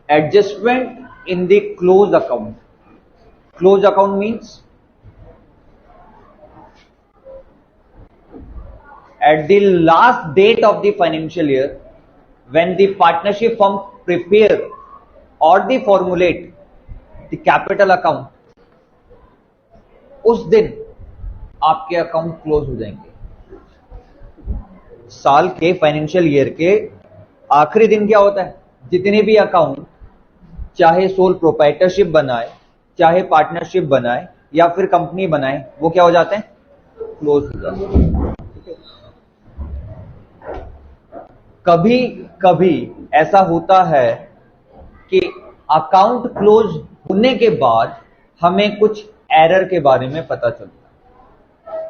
adjustment in the closed account. Closed account means at the last date of the financial year, when the partnership firm prepare or the formulate the capital account, उस दिन आपके account close हो जाएंगे. साल के financial year के आखिरी दिन क्या होता है, जितने भी अकाउंट चाहे सोल प्रोप्राइटरशिप बनाए, चाहे पार्टनरशिप बनाए या फिर कंपनी बनाए, वो क्या हो जाते हैं, क्लोज हो जाते हैं. कभी कभी ऐसा होता है कि अकाउंट क्लोज होने के बाद हमें कुछ एरर के बारे में पता चलता है.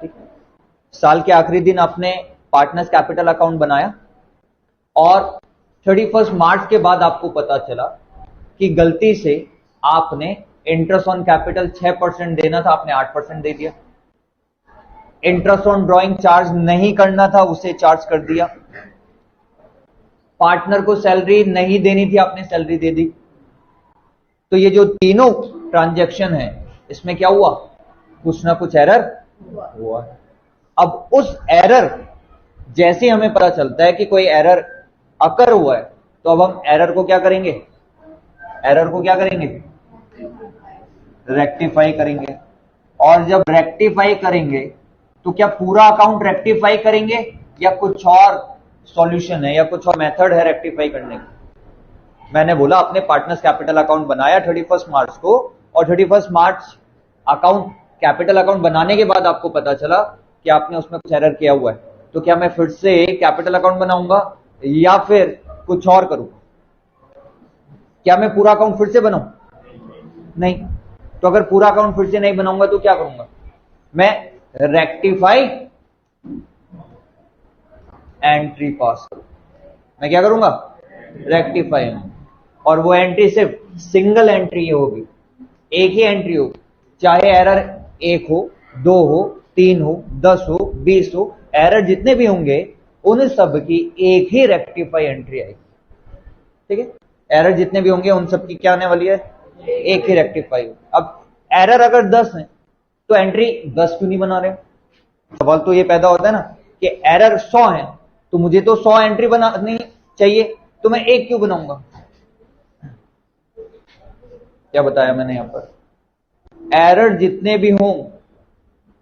ठीक है, साल के आखिरी दिन आपने पार्टनर्स कैपिटल अकाउंट बनाया और 31 मार्च के बाद आपको पता चला कि गलती से आपने इंटरेस्ट ऑन कैपिटल 6% देना था, आपने 8% दे दिया. इंटरेस्ट ऑन ड्रॉइंग चार्ज नहीं करना था, उसे चार्ज कर दिया. पार्टनर को सैलरी नहीं देनी थी, आपने सैलरी दे दी. तो ये जो तीनों ट्रांजैक्शन है, इसमें क्या हुआ, कुछ ना कुछ एरर हुआ. अब उस एरर जैसे हमें पता चलता है कि कोई एरर अकर हुआ है, तो अब हम एरर को क्या करेंगे, रेक्टिफाई करेंगे. और जब रेक्टिफाई करेंगे तो क्या पूरा अकाउंट रेक्टिफाई करेंगे या कुछ और सॉल्यूशन है या कुछ और मेथड है रेक्टिफाई करने की. मैंने बोला आपने पार्टनर्स कैपिटल अकाउंट बनाया 31 मार्च को, और 31 मार्च अकाउंट कैपिटल अकाउंट बनाने के बाद आपको पता चला कि आपने उसमें कुछ एरर किया हुआ है. तो क्या मैं फिर से कैपिटल अकाउंट बनाऊंगा या फिर कुछ और करूं? क्या मैं पूरा अकाउंट फिर से बनाऊं? नहीं. तो अगर पूरा अकाउंट फिर से नहीं बनाऊंगा तो क्या करूंगा, मैं रेक्टिफाई एंट्री पास करूं. मैं क्या करूंगा, रेक्टिफाई. और वो एंट्री सिर्फ सिंगल एंट्री होगी, एक ही एंट्री होगी. चाहे एरर 1 हो, 2 हो, 3 हो, 10 हो, 20 हो, एरर जितने भी होंगे उन सब की एक ही रेक्टिफाई एंट्री आएगी. ठीक है, एरर जितने भी होंगे उन सब की क्या आने वाली है, एक ही रेक्टिफाई. अब एरर अगर 10 है तो एंट्री 10 क्यों नहीं बना रहे? सवाल तो ये पैदा होता है ना कि एरर 100 है तो मुझे तो 100 एंट्री बनानी चाहिए, तो मैं एक क्यों बनाऊंगा? क्या बताया मैंने यहां पर, एरर जितने भी हों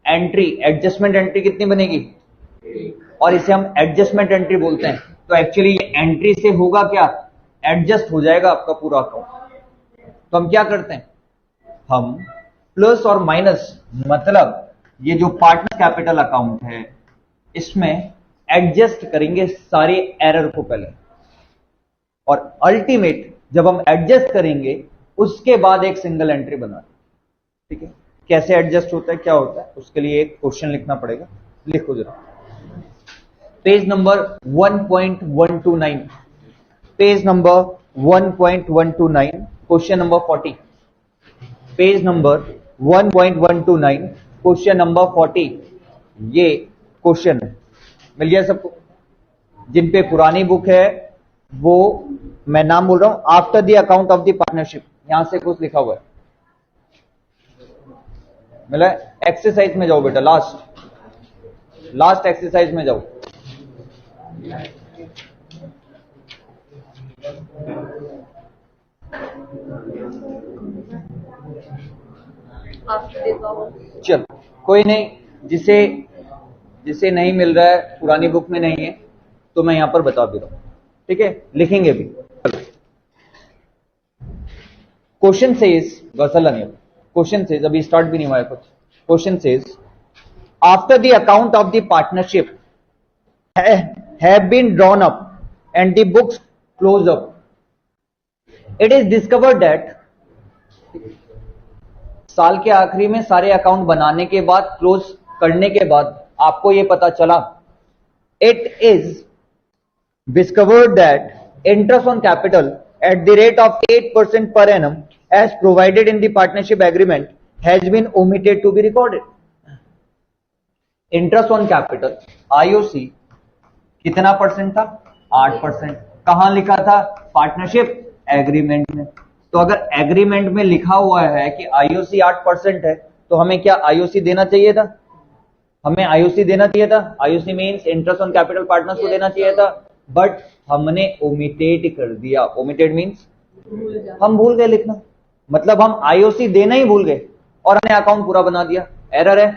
एंट्री, एडजस्टमेंट एंट्री कितनी बनेगी, और इसे हम एडजस्टमेंट एंट्री बोलते हैं. तो एक्चुअली ये एंट्री से होगा क्या, एडजस्ट हो जाएगा आपका पूरा अकाउंट. तो हम क्या करते हैं, हम प्लस और माइनस, मतलब ये जो पार्टनर कैपिटल अकाउंट है इसमें एडजस्ट करेंगे सारे एरर को पहले, और अल्टीमेट जब हम एडजस्ट करेंगे उसके बाद एक सिंगल एंट्री बना. ठीक है, कैसे एडजस्ट होता है, क्या होता है, उसके लिए एक क्वेश्चन लिखना पड़ेगा. लिखो जरा, page number 1.129, page number 1.129, question number 40. Page number 1.129, question number 40. ये क्वेश्चन है, मिल गया सबको? जिन पे पुरानी बुक है वो मैं नाम बोल रहा हूं, after the account of the partnership, यहां से कुछ लिखा हुआ है, मिला है? एक्सरसाइज में जाओ बेटा, लास्ट एक्सरसाइज में जाओ. चल कोई नहीं, जिसे नहीं मिल रहा है, पुरानी बुक में नहीं है, तो मैं यहां पर बता दे रहा हूं. ठीक है, लिखेंगे भी. क्वेश्चन सेज, क्वेश्चन सेज, अभी स्टार्ट भी नहीं हुआ है कुछ. Question says, after the account of the partnership have been drawn up and the books closed up, it is discovered that, साल के आखिरी में सारे अकाउंट बनाने के बाद, क्लोज करने के बाद आपको ये पता चला, it is discovered that interest on capital at the rate of 8% per annum as provided in the partnership agreement has been omitted to be recorded. Interest on capital IOC कितना परसेंट था, 8%. कहां लिखा था, पार्टनरशिप एग्रीमेंट में। तो अगर agreement में लिखा हुआ है कि आईओसी 8% है, तो हमें क्या आईओसी देना चाहिए था? हमें आईओसी देना चाहिए था। IOC means interest on capital partners को देना चाहिए था, बट हमने ओमिटेड कर दिया। ओमिटेड मींस हम भूल गए लिखना, मतलब हम आईओसी देना ही भूल गए और हमने अकाउंट पूरा बना दिया। एरर है,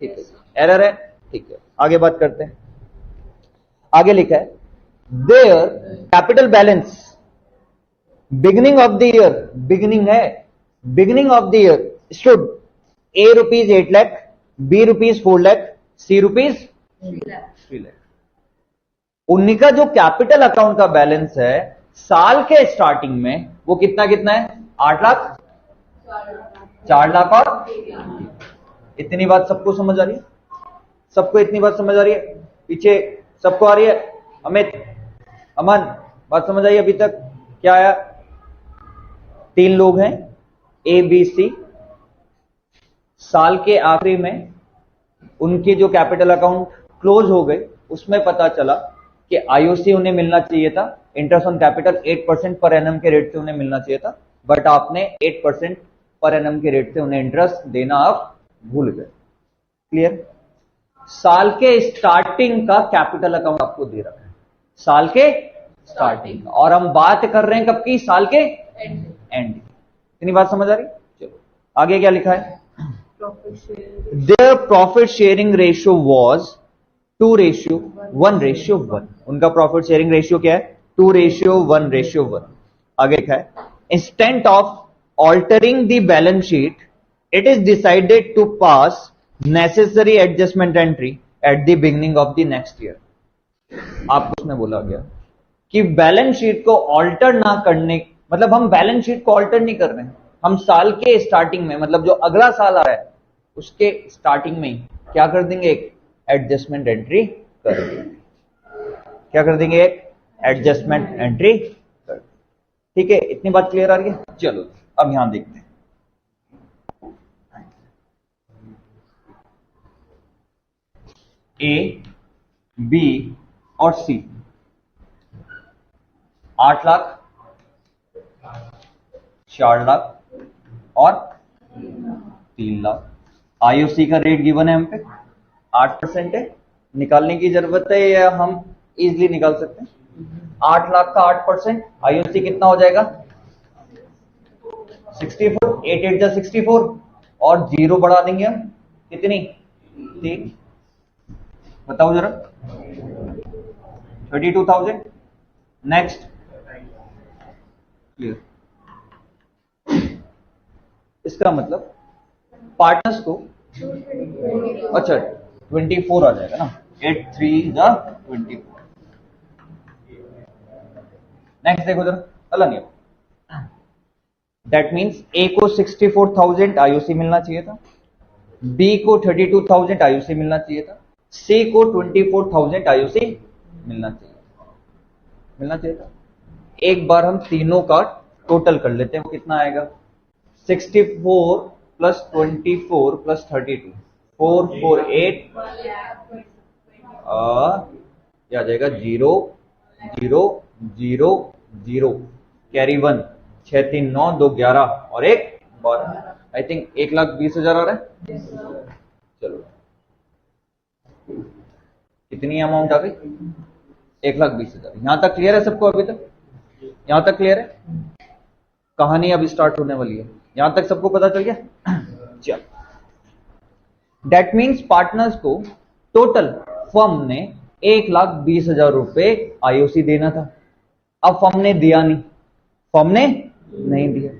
ठीक है, एरर है, ठीक है। आगे बात करते हैं। आगे लिखा है their capital balance beginning of the year, beginning है, beginning of the year stood A rupees 8 lakh, B rupees 4 lakh, C rupees 3 lakh. उनका जो कैपिटल अकाउंट का बैलेंस है साल के स्टार्टिंग में वो कितना कितना है? 8 लाख, 4 लाख और इतनी बात सबको समझ आ रही है? सबको इतनी बात समझ आ रही है? पीछे सबको आ रही है? अमित, अमन, बात समझ आई अभी तक? क्या आया? 3 लोग हैं ए बी सी, साल के आखिरी में उनके जो कैपिटल अकाउंट क्लोज हो गए उसमें पता चला कि आईओसी उन्हें मिलना चाहिए था, interest on capital 8% per annum के रेट से उन्हें मिलना चाहिए था, बट आपने 8% पर एनम के रेट से उन्हें इंटरेस्ट देना आप भूल गए। क्लियर? साल के स्टार्टिंग का कैपिटल अकाउंट आपको दे रखा है, साल के स्टार्टिंग, और हम बात कर रहे हैं कब की? साल के एंड। इतनी बात समझ आ रही? चलो आगे क्या लिखा है? Their profit sharing ratio was 2:1:1। उनका प्रॉफिट शेयरिंग रेशियो क्या है? 2:1:1। आगे लिखा है instant of altering the balance sheet, it is decided to pass necessary adjustment entry at the beginning of the next year। आपको उसमें बोला गया कि बैलेंस शीट को ऑल्टर ना करने, मतलब हम बैलेंस शीट को ऑल्टर नहीं कर रहे हैं, हम साल के स्टार्टिंग में, मतलब जो अगला साल आ रहा है उसके स्टार्टिंग में ही क्या कर देंगे? एक एडजस्टमेंट एंट्री कर देंगे। क्या कर देंगे? एक एडजस्टमेंट एंट्री कर। ठीक है, इतनी बात क्लियर आ रही है? चलो अब यहां देखते हैं। ए, बी और सी 8 लाख, 4 लाख और 3 लाख। आईओसी का रेट गिवन है हम पे 8% है। निकालने की जरूरत है या हम इजीली निकाल सकते हैं? 8 लाख का 8%, आईओसी कितना हो जाएगा? 64। 8 8 जा 64 और 0 बढ़ा देंगे हम, कितनी? 3। बताओ जरा, 32,000। Next, clear? इसका मतलब पार्टनर्स को, अच्छा 24 आ जाएगा ना, 8 3 जा 24। नेक्स्ट देखो जरा, अलग नहीं हो। दैट मीन्स ए को 64,000 आईओसी मिलना चाहिए था, बी को 32,000 आईओसी मिलना चाहिए था, सी को 24,000 आईओसी मिलना चाहिए था। एक बार हम तीनों का टोटल कर लेते हैं, वो कितना आएगा? 64 प्लस 24 प्लस 32, 448 क्या आ जाएगा? 0 0 0 0, कैरी 1, 6 3 9 2 11 और 1 12। आई थिंक 1,20,000 आ रहा है। चलो कितनी अमाउंट आ गई? 1,20,000। यहां तक क्लियर है सबको? अभी तक यहां तक क्लियर है? कहानी अभी स्टार्ट होने वाली है। यहां तक सबको पता चल गया? चल, दैट मीन्स पार्टनर्स को टोटल फर्म ने 1,20,000 रुपए आईओसी देना था। अब फर्म ने दिया नहीं, फर्म ने नहीं दिया।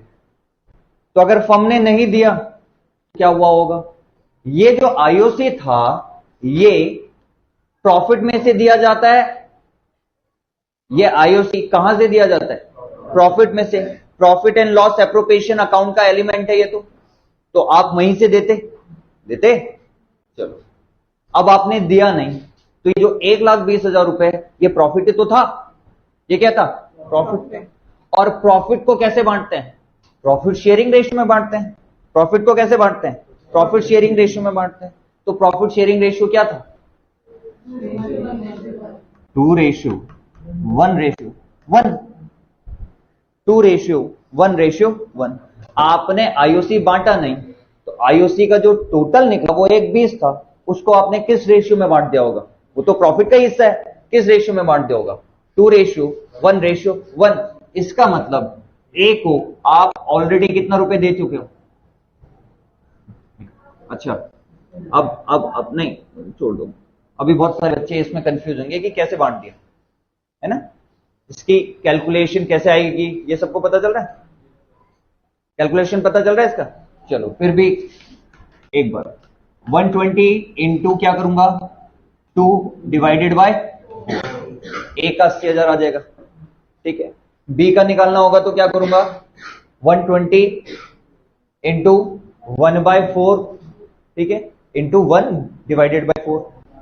तो अगर फर्म ने नहीं दिया क्या हुआ होगा? ये जो आईओसी था ये प्रॉफिट में से दिया जाता है। ये आईओसी कहां से दिया जाता है? प्रॉफिट में से। Profit and loss appropriation account का एलिमेंट है ये। तो आप वहीं से देते। चलो, अब आपने दिया नहीं, तो ये जो 1,20,000 रुपए है ये प्रॉफिट तो था। ये क्या था? प्रॉफिट। और प्रॉफिट को कैसे बांटते हैं? प्रॉफिट शेयरिंग रेशियो में बांटते हैं। प्रॉफिट को कैसे बांटते हैं? प्रॉफिट शेयरिंग रेशियो में बांटते हैं। तो प्रॉफिट शेयरिंग रेशियो क्या था? 2:1:1। 2:1:1। आपने आईओसी बांटा नहीं, तो आईओसी का जो टोटल निकला वो 1:20 था, उसको आपने किस रेशियो में बांट दिया होगा? वो तो प्रॉफिट का हिस्सा है, किस रेशियो में बांट दिया होगा? 2:1:1। इसका मतलब ए को आप ऑलरेडी कितना रुपए दे चुके हो? अच्छा, अब नहीं, छोड़ दो। अभी बहुत सारे बच्चे इसमें कंफ्यूज होंगे कि कैसे बांट दिया, है ना? इसकी कैलकुलेशन कैसे आएगी, ये सबको पता चल रहा है? कैलकुलेशन पता चल रहा है इसका? चलो फिर भी एक बार 120 इंटू क्या करूंगा? 2 डिवाइडेड बाय ए का 80,000 आ जाएगा, ठीक है। बी का निकालना होगा तो क्या करूंगा? 120 इंटू 1/4, ठीक है, इंटू 1 डिवाइडेड बाय 4।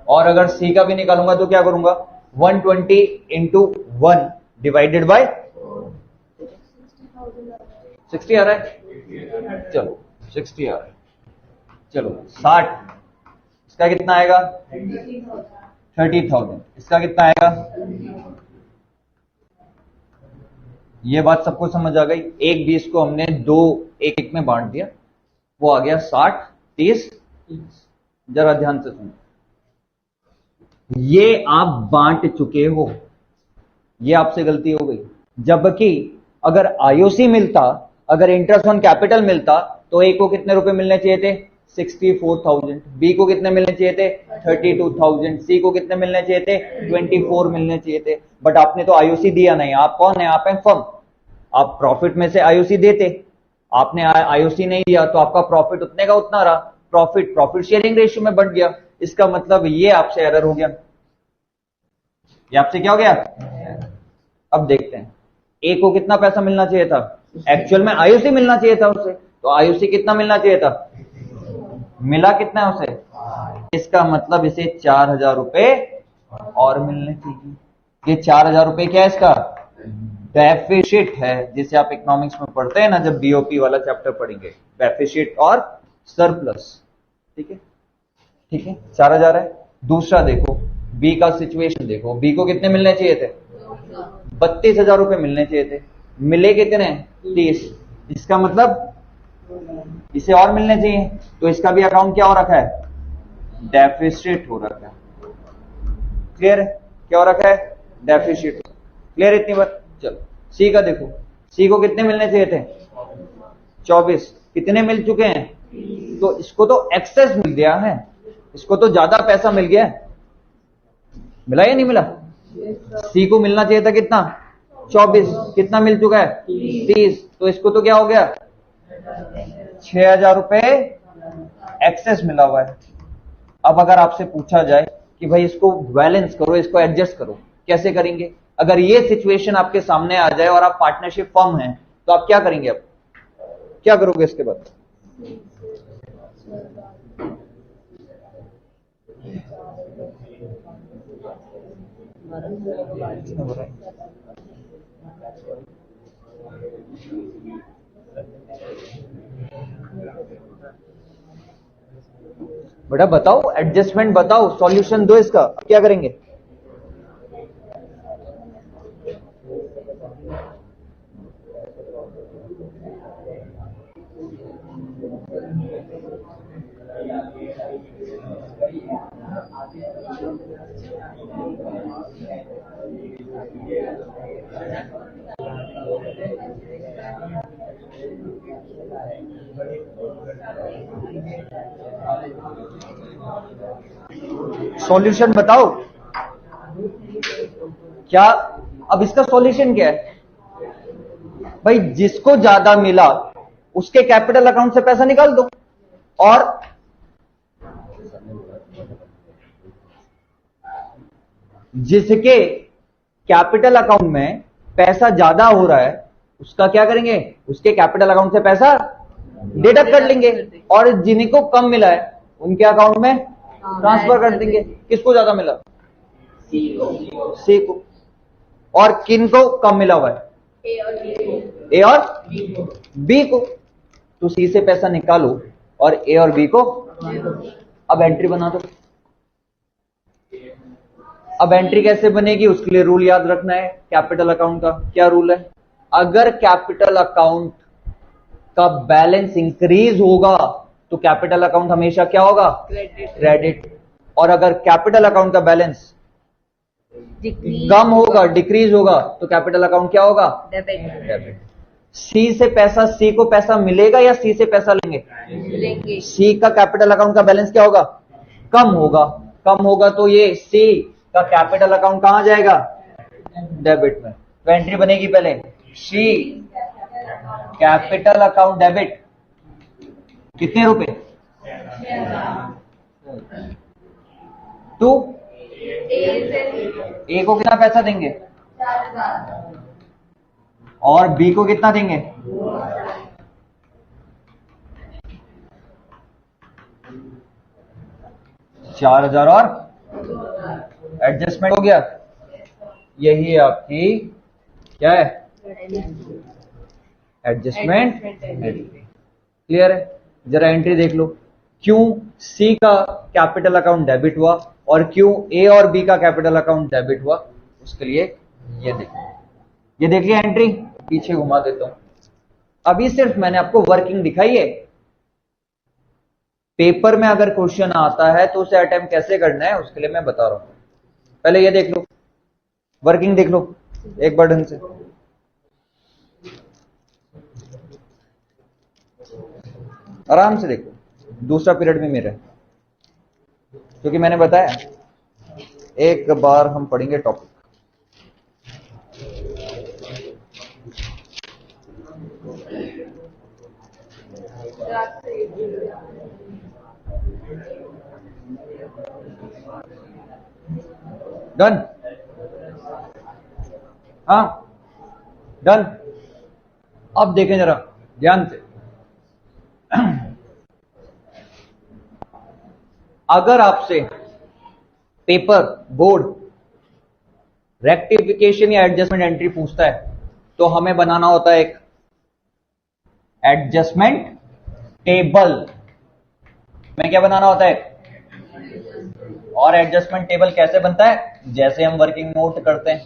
और अगर सी का भी निकालूंगा तो क्या करूंगा? 120 इंटू 1 डिवाइडेड बाय 60 आ रहा है। चलो 60 आ रहा है। चलो 60, इसका कितना आएगा? 30,000। इसका कितना आएगा? ये बात सबको समझ आ गई? 1:20 को हमने 2 1 में बांट दिया, वो आ गया 60 30। जरा ध्यान से सुनो, ये आप बांट चुके हो, ये आपसे गलती हो गई। जबकि अगर आईओसी मिलता, अगर इंटरेस्ट ऑन कैपिटल मिलता, तो ए को कितने रुपए मिलने चाहिए थे? 64,000। बी को कितने मिलने चाहिए थे? 32,000। सी को कितने मिलने चाहिए थे? 24 मिलने चाहिए थे। बट आपने तो आईओसी दिया नहीं। आप कौन है? आप हैं फर्म। आप प्रॉफिट में से आईओसी देते, आपने आईओसी नहीं दिया, तो आपका प्रॉफिट उतने का उतना रहा। प्रॉफिट शेयरिंग रेशियो में बढ़ गया। इसका मतलब ये आपसे एरर हो गया। ये आपसे क्या हो गया? अब देखते हैं, ए को कितना पैसा मिलना चाहिए था? एक्चुअल में आईओसी मिलना चाहिए था उसे, तो आईओसी कितना मिलना चाहिए था? मिला कितना है उसे? इसका मतलब इसे 4,000 रुपए और मिलने चाहिए। ये 4,000 रुपए क्या है? इसका डेफिसिट है, जिसे आप इकोनॉमिक्स में पढ़ते हैं ना, जब बीओपी वाला चैप्टर पढ़ेंगे, डेफिसिट और सरप्लस, ठीक है, ठीक है। 4,000 है। दूसरा देखो, बी का सिचुएशन देखो, बी को कितने मिलने चाहिए थे? 32,000 रुपए मिलने चाहिए थे, मिले कितने? 30। इसका मतलब इसे और मिलने चाहिए, तो इसका भी अकाउंट क्या हो रखा है? डेफिसिट हो रखा है। क्लियर है? क्या हो रखा है? डेफिसिट। क्लियर इतनी बात? चलो सी का देखो, सी को कितने मिलने चाहिए थे? 24। कितने मिल चुके हैं? तो इसको तो एक्सेस मिल गया है, इसको तो ज्यादा पैसा मिल गया है। मिला या नहीं मिला? सी को मिलना चाहिए था कितना? 24। कितना मिल चुका है? 30। तो इसको तो क्या हो गया? 6,000 रुपए एक्सेस मिला हुआ है। अब अगर आपसे पूछा जाए कि भाई इसको बैलेंस करो, इसको एडजस्ट करो, कैसे करेंगे? अगर ये सिचुएशन आपके सामने आ जाए और आप पार्टनरशिप फर्म हैं, तो आप क्या करेंगे? अब क्या करोगे इसके बाद? बेटा बताओ, एडजस्टमेंट बताओ, सॉल्यूशन दो इसका, क्या करेंगे? सॉल्यूशन बताओ क्या? अब इसका सॉल्यूशन क्या है भाई? जिसको ज्यादा मिला उसके कैपिटल अकाउंट से पैसा निकाल दो, और जिसके कैपिटल अकाउंट में पैसा ज्यादा हो रहा है उसका क्या करेंगे? उसके कैपिटल अकाउंट से पैसा डिडक्ट कर लेंगे, और जिनको कम मिला है उनके अकाउंट में ट्रांसफर कर देंगे। किसको ज्यादा मिला? सी को। और किन को कम मिला हुआ है? ए और बी को। तो सी से पैसा निकालो और ए और बी को अब एंट्री बना दो। अब एंट्री कैसे बनेगी? उसके लिए रूल याद रखना है कैपिटल अकाउंट का। क्या रूल है? अगर कैपिटल अकाउंट का बैलेंस इंक्रीज होगा तो कैपिटल अकाउंट हमेशा क्या होगा? क्रेडिट। और अगर कैपिटल अकाउंट का बैलेंस कम होगा, डिक्रीज होगा, तो कैपिटल अकाउंट क्या होगा? डेबिट। सी से पैसा, सी को पैसा मिलेगा या सी से पैसा लेंगे? सी का कैपिटल अकाउंट का बैलेंस क्या होगा? कम होगा। कम होगा तो ये सी का कैपिटल अकाउंट कहां जाएगा? डेबिट में। तो एंट्री बनेगी पहले सी कैपिटल अकाउंट डेबिट, कितने रुपए? टू ए को कितना पैसा देंगे और बी को कितना देंगे? $4,000 और एडजस्टमेंट हो गया। यही आपकी क्या है? एडजस्टमेंट। क्लियर है? जरा एंट्री देख लो, क्यों सी का कैपिटल अकाउंट डेबिट हुआ और क्यों ए और बी का कैपिटल अकाउंट डेबिट हुआ, उसके लिए ये देखिए, ये देखिए एंट्री। पीछे घुमा देता हूं। अभी सिर्फ मैंने आपको वर्किंग दिखाई है। पेपर में अगर क्वेश्चन आता है तो उसे अटेम्प्ट कैसे करना है उसके लिए मैं बता रहा हूं। पहले ये देख लो, वर्किंग देख लो एक बार ढंग से। आराम से देखो, दूसरा पीरियड में मेरा है, क्योंकि मैंने बताया एक बार हम पढ़ेंगे टॉपिक। डन? हाँ डन। अब देखें जरा ध्यान से। अगर आपसे पेपर बोर्ड रेक्टिफिकेशन या एडजस्टमेंट एंट्री पूछता है तो हमें बनाना होता है एक एडजस्टमेंट टेबल। में क्या बनाना होता है? और एडजस्टमेंट टेबल कैसे बनता है? जैसे हम वर्किंग नोट करते हैं,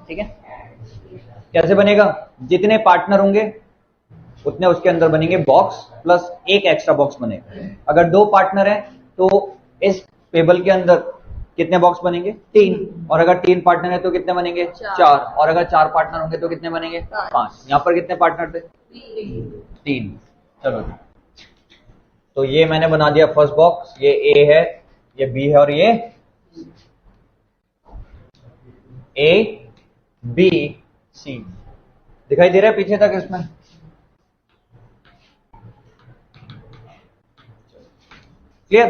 ठीक है? कैसे बनेगा? जितने पार्टनर होंगे उतने उसके अंदर बनेंगे बॉक्स, प्लस एक एक्स्ट्रा बॉक्स बनेगा। अगर 2 पार्टनर हैं तो इस टेबल के अंदर कितने बॉक्स बनेंगे? 3। और अगर 3 पार्टनर है तो कितने बनेंगे? 4। और अगर 4 पार्टनर होंगे तो कितने बनेंगे? 5। यहां पर कितने पार्टनर थे? 3। चलो जी, तो ये मैंने बना दिया फर्स्ट बॉक्स। ये ए है, ये बी है और ये ए बी सी। दिखाई दे रहा है पीछे तक इसमें? क्लियर?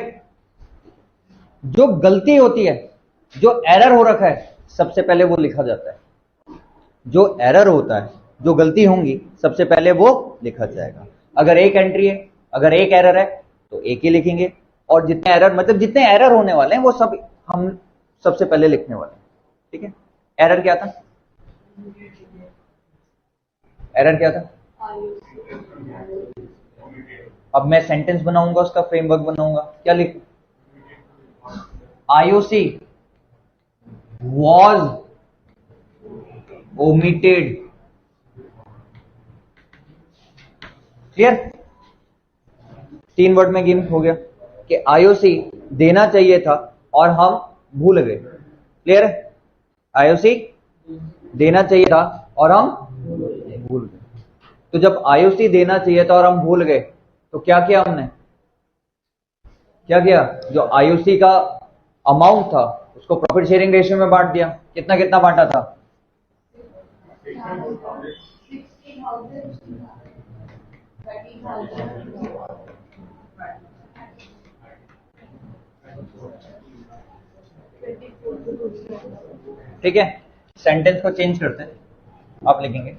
जो गलती होती है, जो एरर हो रखा है, सबसे पहले वो लिखा जाता है। जो एरर होता है, जो गलती होंगी, सबसे पहले वो लिखा जाएगा। अगर एक एंट्री है, अगर एक एरर है तो एक ही लिखेंगे, और जितने एरर मतलब जितने एरर होने वाले हैं वो सब हम सबसे पहले लिखने वाले हैं। ठीक है? एरर क्या था? एरर क्या था? अब मैं सेंटेंस बनाऊंगा, उसका फ्रेमवर्क बनाऊंगा, क्या लिखूं? IOC was omitted। Clear? 3 word में गेम हो गया कि IOC देना चाहिए था और हम भूल गए। क्लियर है? IOC देना चाहिए था और हम भूल गए। तो जब IOC देना चाहिए था और हम भूल गए तो क्या किया हमने? क्या किया? जो IOC का अमाउंट था उसको प्रॉफिट शेयरिंग रेशियो में बांट दिया। कितना कितना बांटा था? ठीक है? सेंटेंस को चेंज करते हैं। आप लिखेंगे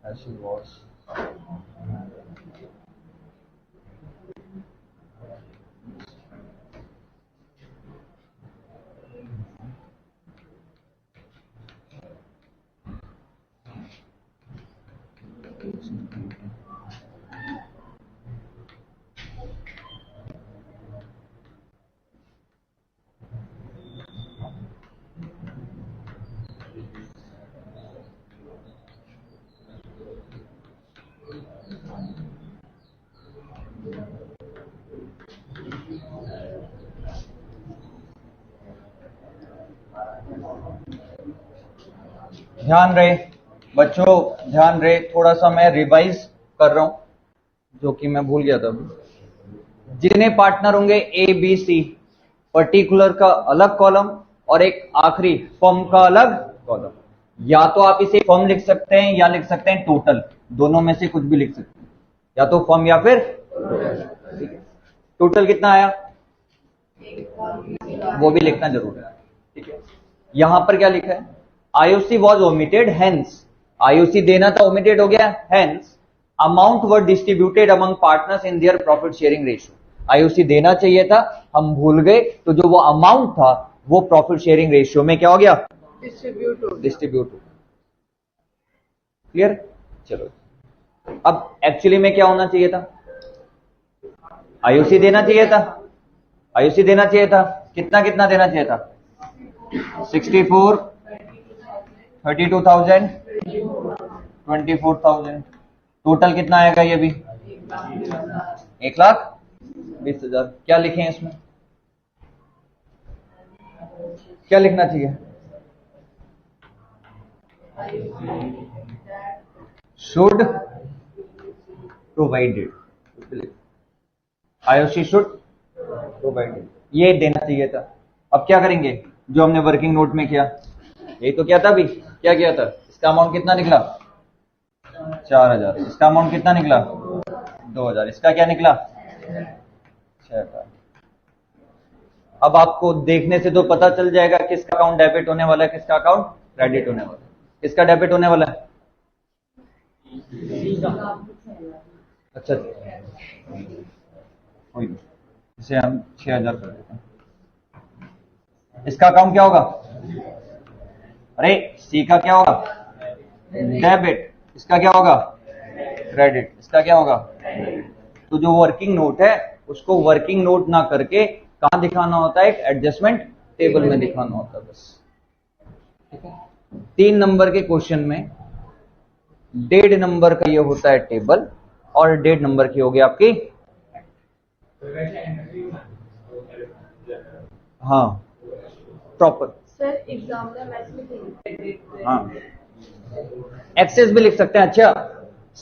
as he was ध्यान रहे बच्चों, ध्यान रहे, थोड़ा सा मैं रिवाइज कर रहा हूं जो कि मैं भूल गया था। जितने पार्टनर होंगे ए बी सी, पर्टिकुलर का अलग कॉलम और एक आखिरी फर्म का अलग कॉलम। या तो आप इसे फर्म लिख सकते हैं या लिख सकते हैं टोटल, दोनों में से कुछ भी लिख सकते हैं, या तो फर्म या फिर टोटल। कितना आया वो भी लिखना जरूर है, ठीक है। यहां पर क्या लिखा है, IOC was omitted, hence IOC देना था, ओमिटेड हो गया, hence amount were distributed among partners in their profit sharing ratio. IOC देना चाहिए था, हम भूल गए, तो जो वो अमाउंट था वो प्रॉफिट शेयरिंग रेशियो में क्या हो गया, डिस्ट्रीब्यूट। क्लियर। चलो अब एक्चुअली में क्या होना चाहिए था, आईओसी देना चाहिए था, आईओसी देना चाहिए था, कितना कितना देना चाहिए था, 64, 32,000, 24,000। टोटल कितना आएगा ये भी 1,20,000। क्या लिखें इसमें, क्या लिखना चाहिए, should provided, IOC should provided, ये देना चाहिए था। अब क्या करेंगे, जो हमने वर्किंग नोट में किया, यही तो क्या था अभी, क्या किया था, इसका अमाउंट कितना निकला 4,000, इसका अमाउंट कितना निकला 2,000, इसका क्या निकला 6,000। अब आपको देखने से तो पता चल जाएगा किसका अकाउंट डेबिट होने वाला है, किसका अकाउंट क्रेडिट होने वाला है। किसका डेबिट होने वाला है, अच्छा इसे हम 6,000 कर देते हैं। इसका अकाउंट क्या होगा, अरे सी का क्या होगा डेबिट, इसका क्या होगा क्रेडिट, इसका क्या होगा। तो जो वर्किंग नोट है उसको वर्किंग नोट ना करके कहां दिखाना होता है, एक एडजस्टमेंट टेबल में दिखाना होता है बस, ठीक है। 3 नंबर के क्वेश्चन में 1.5 नंबर का ये होता है टेबल और 1.5 नंबर की होगी आपकी, हाँ प्रॉपर सर एग्जाम में मैच में हाँ एक्सेस भी लिख सकते हैं। अच्छा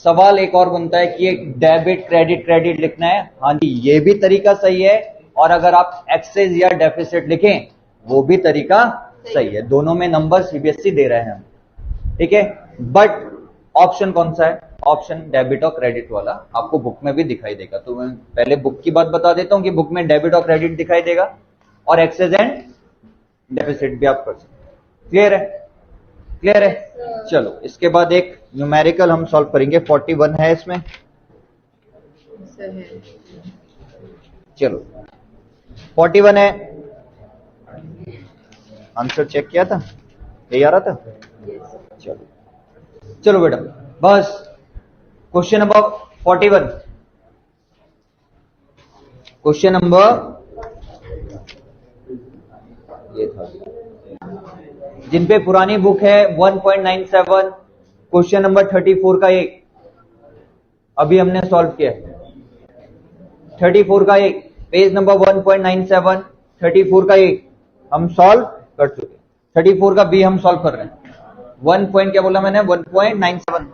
सवाल एक और बनता है कि एक डेबिट क्रेडिट क्रेडिट लिखना है, हाँ जी ये भी तरीका सही है, और अगर आप एक्सेस या डेफिसिट लिखें वो भी तरीका सही है, दोनों में नंबर सीबीएसई दे रहे हैं हम, ठीक है। बट ऑप्शन कौन सा है, ऑप्शन डेबिट और क्रेडिट वाला आपको बुक में भी दिखाई देगा। तो मैं पहले बुक की बात बता देता हूं कि बुक में डेबिट और क्रेडिट दिखाई देगा और एक्सेस एंड डेफिसिट भी आप कर सकते। क्लियर है, क्लियर है। चलो इसके बाद एक न्यूमेरिकल हम सॉल्व करेंगे, 41 है इसमें, चलो 41 है, आंसर चेक किया था, यही आ रहा था, चलो चलो बेटा बस क्वेश्चन नंबर 41, क्वेश्चन नंबर ये था, जिन पे पुरानी बुक है 1.97, क्वेश्चन नंबर 34 का एक अभी हमने सॉल्व किया, 34 का एक पेज नंबर 1.97, 34 का एक हम सॉल्व कर चुके, 34 का बी हम सॉल्व कर रहे हैं। 1 पॉइंट क्या बोला मैंने, 1.97,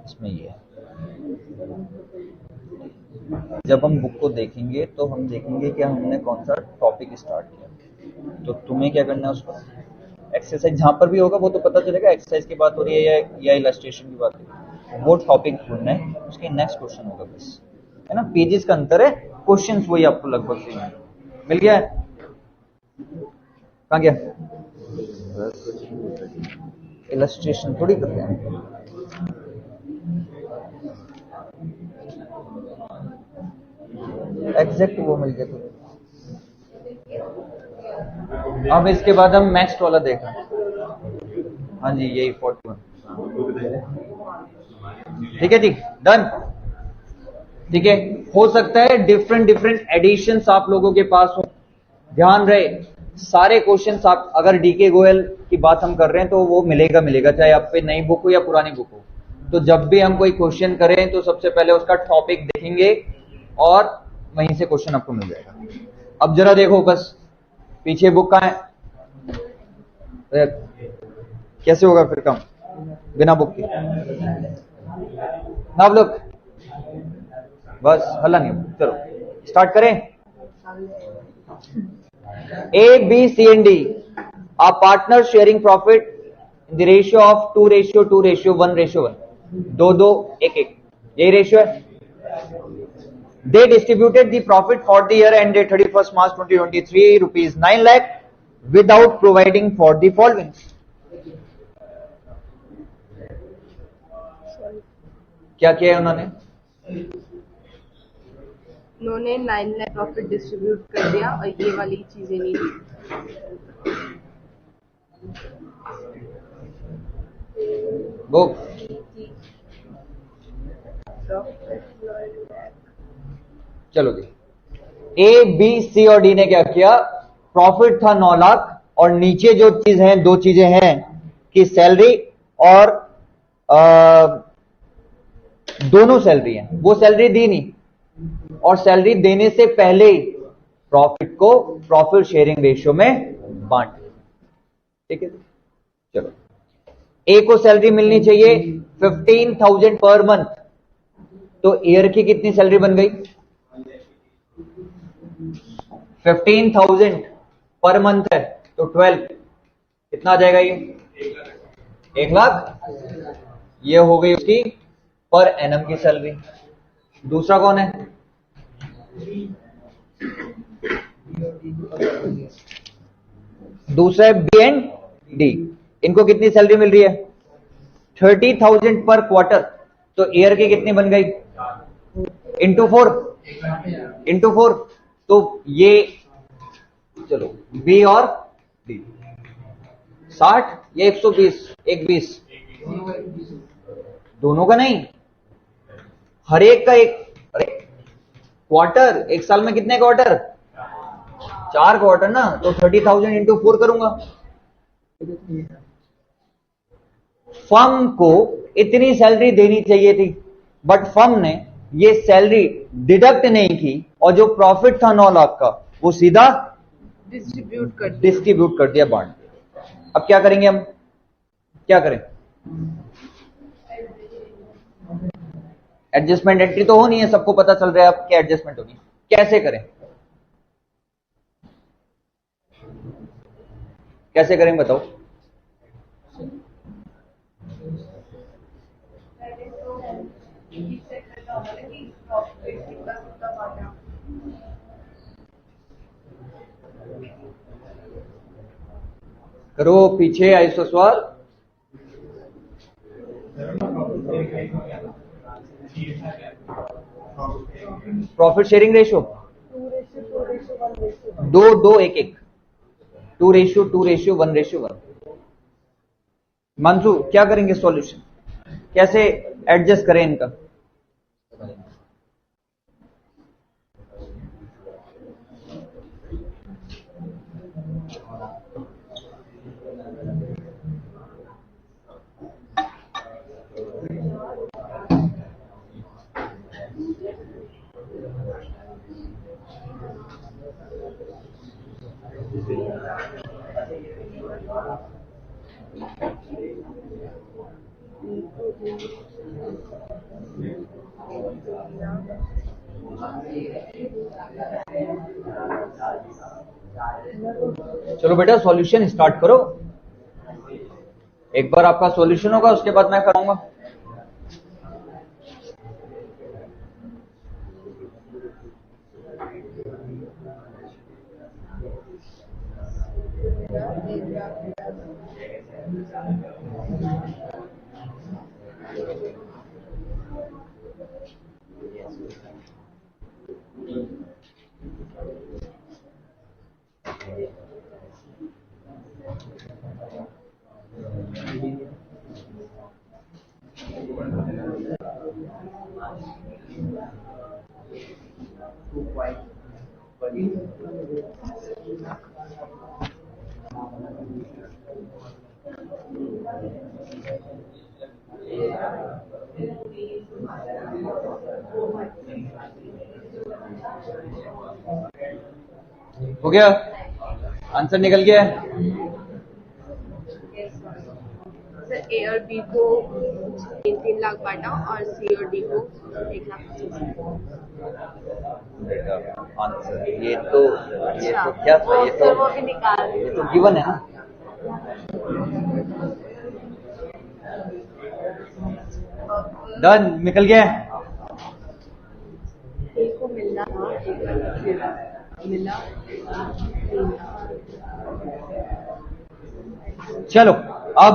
इसमें ये जब हम बुक को देखेंगे तो हम देखेंगे कि हमने कौन सा टॉपिक स्टार्ट किया। तो तुम्हें क्या करना है, उसको एक्सरसाइज जहां पर भी होगा वो तो पता चलेगा एक्सरसाइज की बात हो रही है या इलस्ट्रेशन की बात हो रही है, वो टॉपिक ढूंढना है, उसके नेक्स्ट क्वेश्चन होगा बस, है ना। पेजेस का अंतर है, क्वेश्चन वही आपको लगभग सेम मिल गया है। कहां गया, इलस्ट्रेशन थोड़ी करते हैं, एग्जैक्ट वो मिल गया तुम्हें। अब इसके बाद हम नेक्स्ट वाला देखा, हाँ जी यही 41, ठीक है जी डन, ठीक है। हो सकता है डिफरेंट डिफरेंट एडिशंस आप लोगों के पास हो, ध्यान रहे सारे क्वेश्चंस आप अगर डीके गोयल की बात हम कर रहे हैं तो वो मिलेगा, चाहे आप पे नई बुक हो या पुरानी बुक हो। तो जब भी हम कोई क्वेश्चन करें तो सबसे पहले उसका टॉपिक देखेंगे और वहीं से क्वेश्चन आपको मिल जाएगा। अब जरा देखो बस, पीछे बुक कहाँ है? कैसे होगा फिर काम बिना बुक के? ना लोग बस हल्ला नहीं, चलो स्टार्ट करें। A, B, C and D are partners sharing profit in the ratio of 2:2:1:1। 2:2:1:1 यही रेशियो है। They distributed the profit for the year ended 31st March 2023 rupees 9 lakh without providing for the following। क्या किया है उन्होंने? उन्होंने 9 lakh profit distribute कर दिया और ये वाली चीजें नहीं दी। वो चलो जी, ए बी सी और डी ने क्या किया? प्रॉफिट था 9 लाख और नीचे जो चीज है, दो चीजें हैं कि सैलरी और दोनों सैलरी है, वो सैलरी दी नहीं और सैलरी देने से पहले ही प्रॉफिट को प्रॉफिट शेयरिंग रेशियो में बांट। ठीक है, चलो ए को सैलरी मिलनी चाहिए 15,000 पर मंथ, तो ईयर की कितनी सैलरी बन गई? 15,000 पर मंथ है तो 12 कितना आ जाएगा? ये 1 लाख। ये हो गई उसकी पर एनम की सैलरी। दूसरा कौन है? दूसरा है बी एंड डी। इनको कितनी सैलरी मिल रही है? 30,000 पर क्वार्टर, तो ईयर की कितनी बन गई? इंटू 4 तो ये चलो बी और डी 60 या 120, 120 दोनों का नहीं, हर एक का एक। अरे क्वार्टर, एक साल में कितने क्वार्टर? 4 क्वार्टर ना, तो 30,000 इंटू 4 करूंगा। फर्म को इतनी सैलरी देनी चाहिए थी बट फर्म ने ये सैलरी डिडक्ट नहीं की और जो प्रॉफिट था 9 लाख का वो सीधा डिस्ट्रीब्यूट कर दिया, बांट दिया। अब क्या करेंगे हम? क्या करें? एडजस्टमेंट एंट्री तो होनी है, सबको पता चल रहा है अब क्या एडजस्टमेंट होनी है। कैसे करें? कैसे करें बताओ? करो पीछे आइसो सवाल। Profit sharing ratio 2:2:1:1, 2:2:1:1। मंसू क्या करेंगे सॉल्यूशन? कैसे एडजस्ट करें इनका? चलो बेटा सॉल्यूशन स्टार्ट करो। एक बार आपका सॉल्यूशन होगा उसके बाद मैं कराऊंगा। हो गया, आंसर निकल गया है। सर ए और बी को 3 लाख बांटा और सी और डी को 1,25,000। आंसर ये तो क्या था, ये सर वो भी निकाल तो गिवन है ना। डन, निकल गया। ए को मिलना था, मिला। चलो अब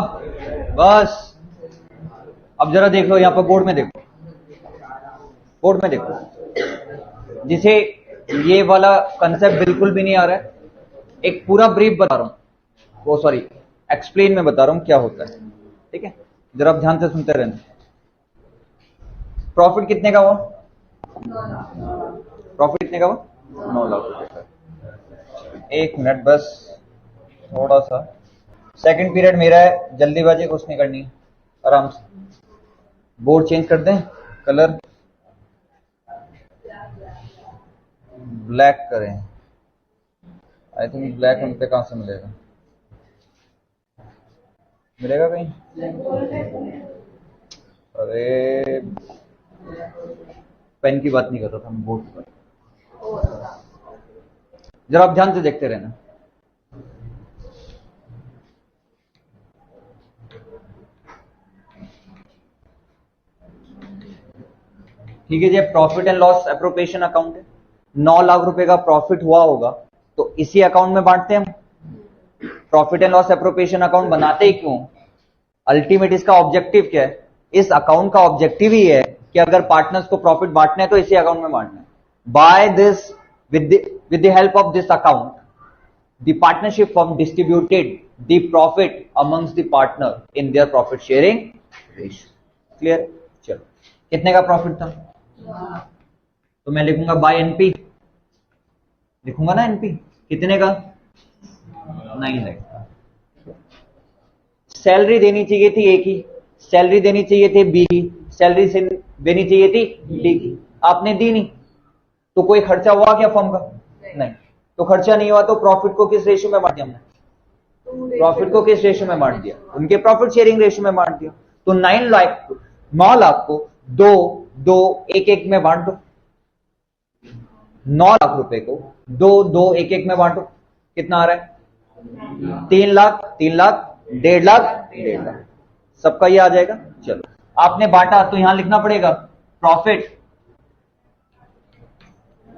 बस, अब जरा देख लो यहाँ पर बोर्ड में देखो, बोर्ड में देखो, जिसे ये वाला कंसेप्ट बिल्कुल भी नहीं आ रहा है, एक पूरा ब्रीफ बता रहा हूं, वो सॉरी एक्सप्लेन में बता रहा हूं क्या होता है, ठीक है, जरा आप ध्यान से सुनते रहना। प्रॉफिट कितने का हुआ? प्रॉफिट कितने का हुआ? 9 लाख रुपए का। एक मिनट बस, थोड़ा सा सेकंड पीरियड मेरा है, जल्दीबाजी कुछ नहीं करनी, आराम से। बोर्ड चेंज कर दें, कलर ब्लैक करें। आई थिंक ब्लैक उन पे कहां से मिलेगा, मिलेगा कहीं? अरे पेन की बात नहीं कर रहा था मैं, बोर्ड की बात। जरा आप ध्यान से देखते रहना। ठीक है जी, profit and loss appropriation account है। 9 लाख रुपए का प्रॉफिट हुआ होगा तो इसी अकाउंट में बांटते हैं हम। Profit and loss appropriation account बनाते ही क्यों? अल्टीमेट इसका ऑब्जेक्टिव क्या है? इस अकाउंट का ऑब्जेक्टिव ही है कि अगर पार्टनर्स को प्रॉफिट बांटना है तो इसी अकाउंट में बांटना है। By this, with the help of this account, the partnership firm distributed the profit amongst the partner in their profit sharing ratio. Clear? चलो, कितने का प्रॉफिट था? तो मैं लिखूंगा बाय एनपी, लिखूंगा ना एनपी, कितने का? 9 लाख। सैलरी देनी चाहिए थी ए की, सैलरी देनी चाहिए थी बी की, सैलरी देनी चाहिए थी डी की, आपने दी नहीं, तो कोई खर्चा हुआ क्या फर्म का? नहीं। तो खर्चा नहीं हुआ तो प्रॉफिट को किस रेशियो में बांट दिया हमने? प्रॉफिट को किस रेशियो में बांट दिया? उनके प्रॉफिट शेयरिंग रेशियो में बांट दिया। तो 9 लाख को 2 1 1 में बांट दो। 9 लाख रुपए को 2 1 1 में बांटो, कितना आ रहा है? 3 लाख 3 लाख 1.5 लाख 1.5 लाख, सबका ये आ जाएगा। चलो, आपने बांटा तो यहां लिखना पड़ेगा प्रॉफिट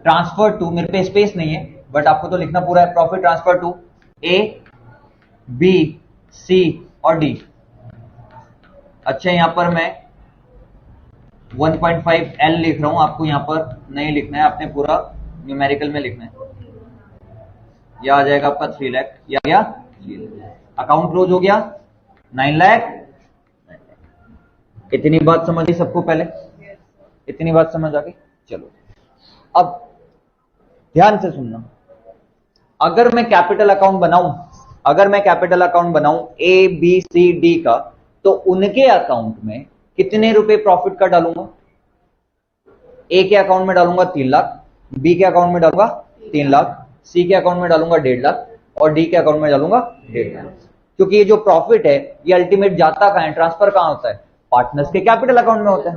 ट्रांसफर टू, मेरे पे स्पेस नहीं है बट आपको तो लिखना पूरा है, profit transfer to A B C और डी। अच्छा, यहां पर मैं 1.5 L लिख रहा हूं, आपको यहां पर नहीं लिखना है, आपने पूरा न्यूमेरिकल में लिखना है। यह आ जाएगा आपका 3 लाख, यह आ गया 3 लाख। अकाउंट क्लोज हो गया 9 लाख। इतनी बात समझ गई सबको? पहले इतनी बात समझ आ गई? चलो अब ध्यान से सुनना, अगर मैं कैपिटल अकाउंट बनाऊं, अगर मैं कैपिटल अकाउंट बनाऊं ए बी सी डी का, तो उनके अकाउंट में कितने रुपए प्रॉफिट का डालूंगा? ए के अकाउंट में डालूंगा 3 लाख, बी के अकाउंट में डालूंगा 3 लाख, सी के अकाउंट में डालूंगा 1.5 लाख और डी के अकाउंट में डालूंगा 1.5 लाख। क्योंकि ये जो प्रॉफिट है ये अल्टीमेट जाता कहां है? ट्रांसफर कहां होता है? पार्टनर्स के कैपिटल अकाउंट में होता है,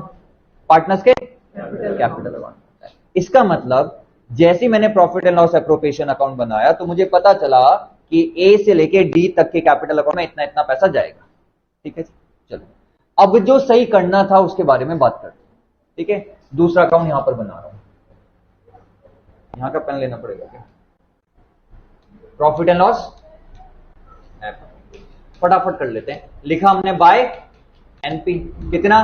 पार्टनर्स के कैपिटल अकाउंट में होता है। इसका मतलब जैसे मैंने profit and loss appropriation account बनाया तो मुझे पता चला कि ए से लेके डी तक के कैपिटल अकाउंट में इतना इतना पैसा जाएगा। ठीक है, चलो अब जो सही करना था उसके बारे में बात करते हैं। ठीक है, दूसरा अकाउंट यहां पर बना रहा हूं, यहां का पेन लेना पड़ेगा क्या? प्रॉफिट एंड लॉस फटाफट कर लेते हैं। लिखा हमने बाय एनपी, कितना?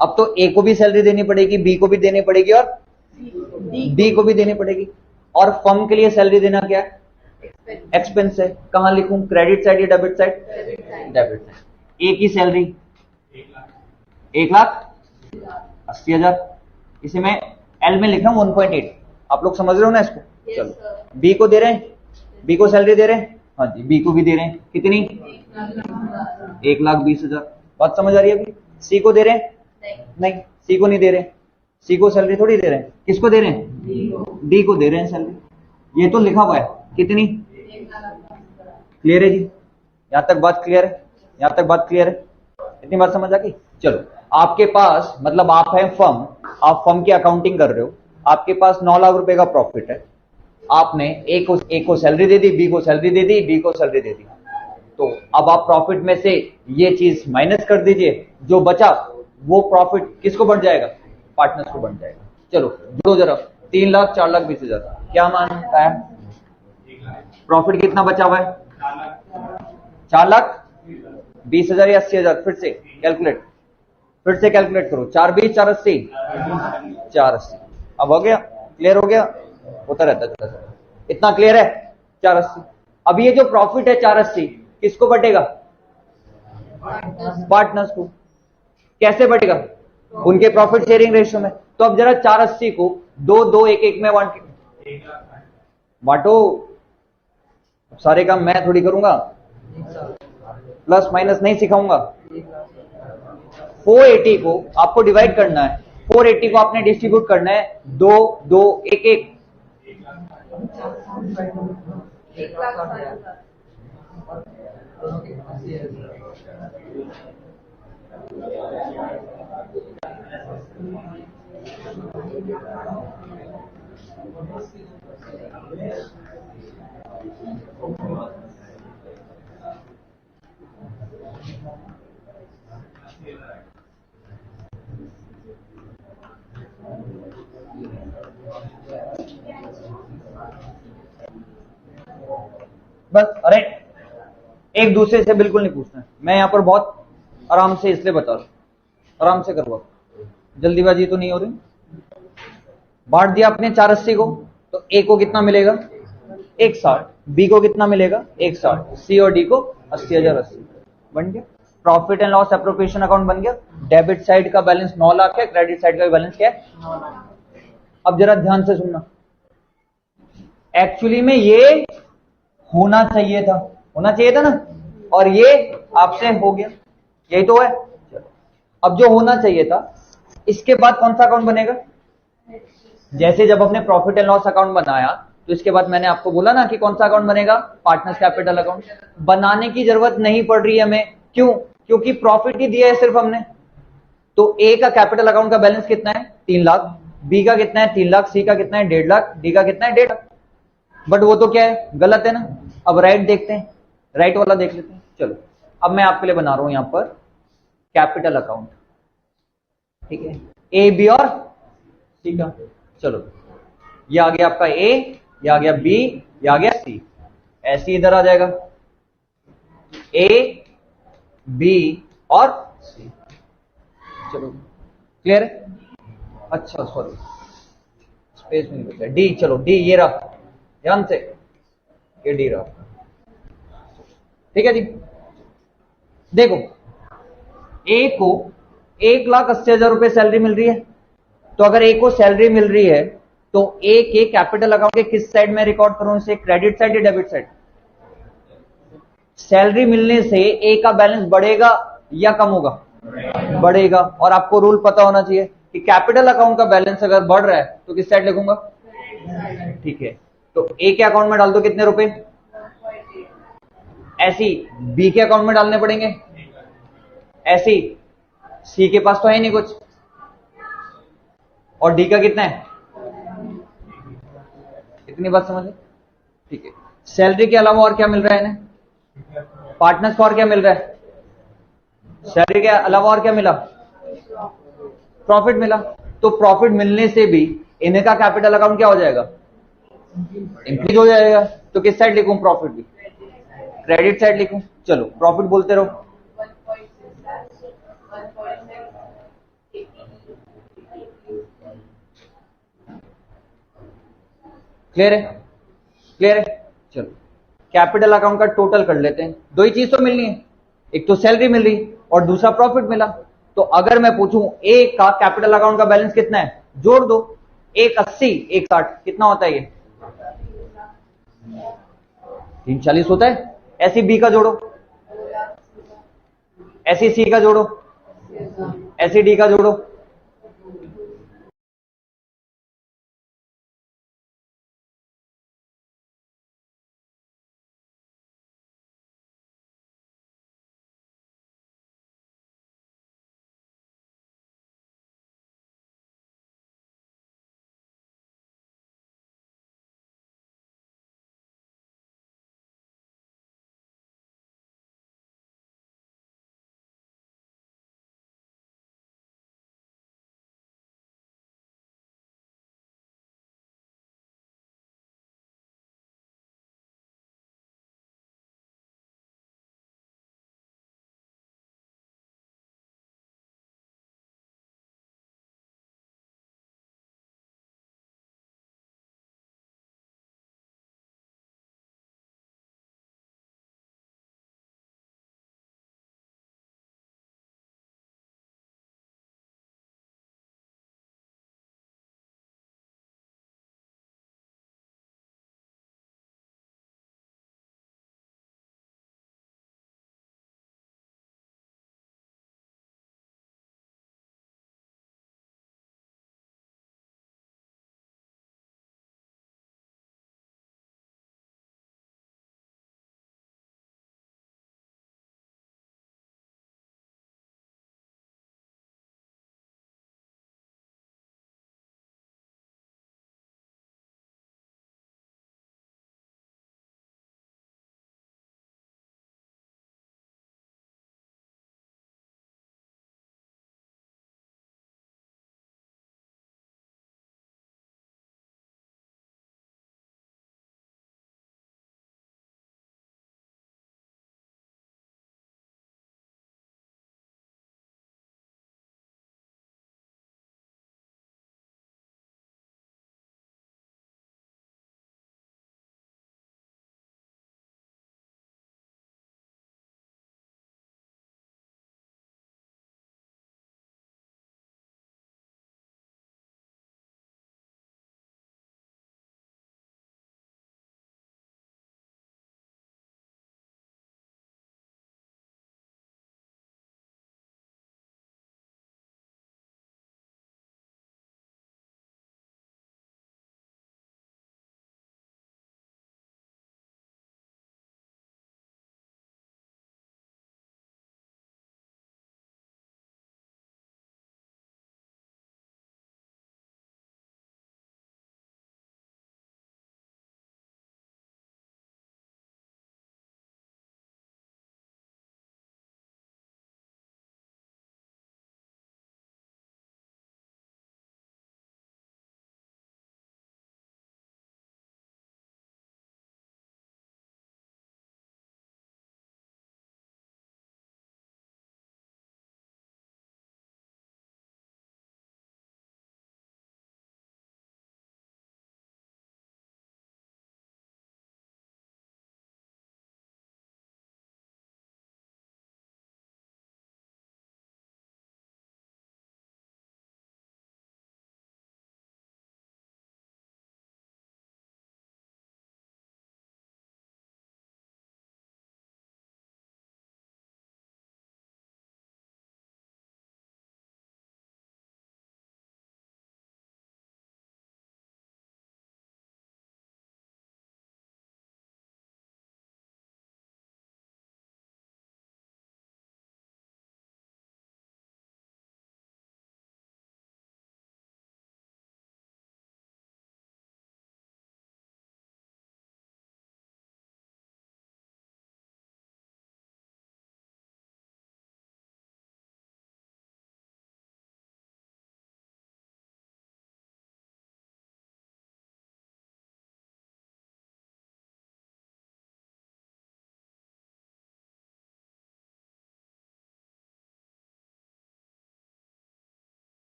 अब तो ए को भी सैलरी देनी पड़ेगी, बी को भी देनी पड़ेगी और डी को भी देनी पड़ेगी। और फर्म के लिए सैलरी देना क्या है? एक्सपेंस है। कहां लिखूं? क्रेडिट साइड या debit side? Debit side. A की सैलरी 1,80,000, इसे मैं एल में लिख रहा हूं 1.8। आप लोग समझ रहे हो ना इसको? चलो, बी को दे रहे हैं, बी को सैलरी दे रहे हैं हाँ जी, बी को भी दे रहे हैं कितनी, 1,20,000। बात समझ आ रही है अभी? सी को दे रहे हैं नहीं, सी को नहीं दे रहे, सी को सैलरी थोड़ी दे रहे हैं, किसको दे रहे हैं, डी को दे रहे हैं सैलरी। ये तो लिखा हुआ है कितनी, क्लियर है जी? यहां तक बात क्लियर है? यहां तक बात क्लियर है? इतनी बात समझ आ गई? चलो, आपके पास मतलब आप हैं फर्म, आप फर्म की अकाउंटिंग कर रहे हो, आपके पास 9 लाख रुपए का प्रॉफिट है, आपने ए को सैलरी दे दी, बी को सैलरी दे दी, डी को सैलरी दे दी, तो अब आप प्रॉफिट में से ये चीज माइनस कर दीजिए, जो बचा वो प्रॉफिट किसको बढ़ जाएगा, पार्टनर्स को बढ़ जाएगा। चलो जोड़ो जरा, 3,00,000 4,20,000, क्या मानता है? प्रॉफिट कितना बचा हुआ है? 4,20,000 या 80,000? फिर से कैलकुलेट करो, 4,20 4,80 4,80। अब हो गया, क्लियर हो गया? होता रहता है, इतना क्लियर है? 4,80। अब ये जो प्रॉफिट है 4,80 किसको बटेगा? पार्टनर्स को। कैसे बटेगा? उनके प्रॉफिट शेयरिंग रेशियो में। तो अब जरा 4,80 को 2-2-1-1 में बांटो। सारे काम मैं थोड़ी करूंगा, प्लस माइनस नहीं सिखाऊंगा। 480 को आपको डिवाइड करना है, 480 को आपने डिस्ट्रीब्यूट करना है 2-2-1-1। बस, अरे एक दूसरे से बिल्कुल नहीं पूछना है, मैं यहां पर बहुत आराम से इसलिए बता रहा हूं, आराम से करवा, जल्दीबाजी तो नहीं हो रही। बांट दिया आपने 480 को, तो ए को कितना मिलेगा 160, बी को कितना मिलेगा 160, सी और डी को 80,080 बन गया। Profit and loss appropriation account बन गया। डेबिट साइड का बैलेंस 9 लाख है, क्रेडिट साइड का बैलेंस क्या है 9 लाख। अब जरा ध्यान से सुनना, एक्चुअली में ये होना चाहिए था, होना चाहिए था ना, और ये आपसे हो गया, यही तो है। चलो, अब जो होना चाहिए था, इसके बाद कौन सा अकाउंट बनेगा? जैसे जब अपने प्रॉफिट एंड लॉस अकाउंट बनाया, तो इसके बाद मैंने आपको बोला ना कि कौन सा अकाउंट बनेगा, पार्टनर्स कैपिटल अकाउंट। बनाने की जरूरत नहीं पड़ रही है हमें, क्यों? क्योंकि प्रॉफिट ही दिया है सिर्फ हमने। तो ए का कैपिटल अकाउंट का बैलेंस कितना है 3 लाख, बी का कितना है 3 लाख, सी का कितना है 1.5 लाख, डी का कितना है 1.5 लाख। बट वो तो क्या है, गलत है ना। अब राइट देखते हैं, राइट वाला देख लेते हैं। चलो, अब मैं आपके लिए बना रहा हूं यहां पर कैपिटल अकाउंट, ठीक है, ए बी और सी का। चलो, ये आ गया आपका ए, ये आ गया बी, ये आ गया सी, ऐसे इधर आ जाएगा ए बी और सी। चलो, क्लियर है? अच्छा, सॉरी स्पेस नहीं बचा, डी। चलो, डी ये रहा, ध्यान से, ये डी रहा, ठीक है जी। देखो, ए को 1,80,000 रुपए सैलरी मिल रही है, तो अगर ए को सैलरी मिल रही है तो ए के कैपिटल अकाउंट के किस साइड में रिकॉर्ड करूं इसे, क्रेडिट साइड या डेबिट साइड? सैलरी मिलने से ए का बैलेंस बढ़ेगा या कम होगा? बढ़ेगा। और आपको रूल पता होना चाहिए कि कैपिटल अकाउंट का बैलेंस अगर बढ़ रहा है तो किस साइड लिखूंगा? ठीक है, तो ए के अकाउंट में डाल दो कितने रुपए, ऐसी बी के अकाउंट में डालने पड़ेंगे, ऐसी सी के पास तो है नहीं कुछ, और डी का कितना है, इतनी बात समझ, ठीक है। सैलरी के अलावा और क्या मिल रहा है इन्हें, पार्टनर्स को और क्या मिल रहा है, सैलरी के अलावा और क्या मिला, प्रॉफिट मिला। तो प्रॉफिट मिलने से भी इन्हें का कैपिटल अकाउंट क्या हो जाएगा, इंक्रीज हो जाएगा। तो किस साइड लिखूं प्रॉफिट भी, क्रेडिट साइड लिखूं। चलो, प्रॉफिट बोलते रहो। क्लियर है? क्लियर है? चलो, कैपिटल अकाउंट का टोटल कर लेते हैं। दो ही चीज तो मिलनी है, एक तो सैलरी मिल रही और दूसरा प्रॉफिट मिला। तो अगर मैं पूछूं ए का कैपिटल अकाउंट का बैलेंस कितना है, जोड़ दो, 180 160 कितना होता है ये 340 होता है। ऐसे बी का जोड़ो, ऐसे सी का जोड़ो, ऐसे डी का जोड़ो,